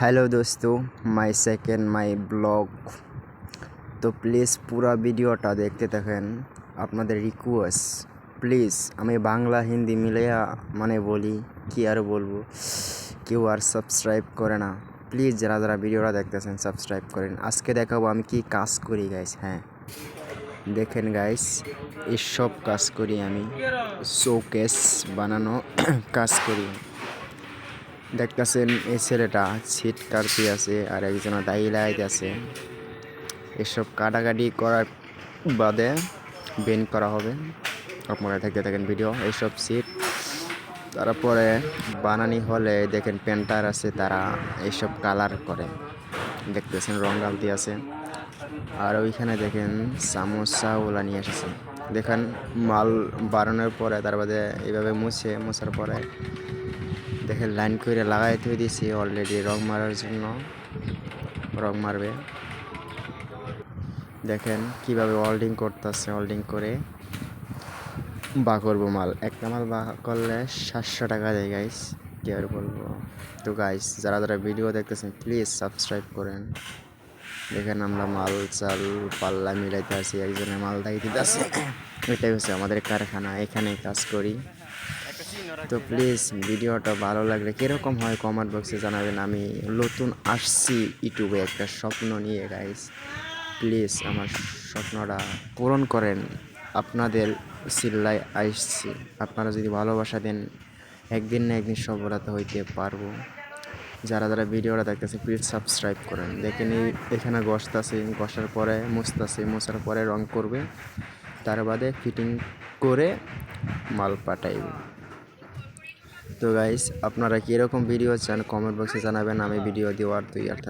Hello दोस्तों, my second my blog. तो प्लिज़ पूरा ভিডিওটা দেখতে থাকেন। আপনাদের রিকোয়েস্ট প্লিজ, আমি বাংলা হিন্দি মিলিয়ে মানে বলি, কি আর বলবো, কেউ আর সাবস্ক্রাইব করে না। প্লিজ যারা যারা ভিডিওটা দেখতেছেন সাবস্ক্রাইব করেন। আজকে দেখাবো আমি কি কাজ করি গাইস। হ্যাঁ দেখেন গাইস, এসব কাজ করি আমি, শোকেস বানানো কাজ করি। দেখতেছেন এই ছেলেটা ছিট কাটতে আছে আর একজন দায়ী লাগাইতে আছে। এসব কাটাকাটি করার বাদে বেন করা হবে। আপনারা দেখতে থাকেন ভিডিও। এইসব সিট তারপরে বানানি হলে দেখেন পেন্টার আছে, তারা এইসব কালার করে। দেখতেছেন রং গালতি আছে। আর ওইখানে দেখেন সামোসাওয়ালা নিয়ে এসেছে। দেখেন মাল বানানোর পরে তার বাদে এইভাবে মোছার পরে দেখেন লাইন করে লাগাই থই দিয়েছি অলরেডি রং মারার জন্য। রং মারবে, দেখেন কিভাবে ওয়েল্ডিং করতেছে। ওয়েল্ডিং করে বা করবো মাল, একটা মাল বা করলে 700 টাকা দেয় গাইস, কি আর বলবো। তো গাইস যারা যারা ভিডিও দেখতেছেন প্লিজ সাবস্ক্রাইব করেন। দেখেন আমরা মাল চাল পাল্লা মিলাইতে আসি, একজনের মাল দিতে আসে। এটাই হচ্ছে আমাদের কারখানা, এখানে কাজ করি। তো প্লিজ ভিডিওটা ভালো লাগলে কীরকম হয় কমেন্ট বক্সে জানাবেন। আমি নতুন আসছি ইউটিউবে একটা স্বপ্ন নিয়ে গাইস, প্লিজ আমার স্বপ্নটা পূরণ করেন। আপনাদের সিল্লায় আসছি, আপনারা যদি ভালোবাসা দেন একদিন না একদিন সফলতা হইতে পারবো। যারা যারা ভিডিওটা দেখতেছে প্লিজ সাবস্ক্রাইব করেন। দেখেন এখানে ঘষতেছে, ঘষার পরে মুছতেছে, মোছার পরে রং করবে, তার বাদে ফিটিং করে মাল পাঠাইবে। তো গাইস আপনারা কীরকম ভিডিও চান কমেন্ট বক্সে জানাবেন, আমি ভিডিও দেওয়ার তৈরি থাকবো।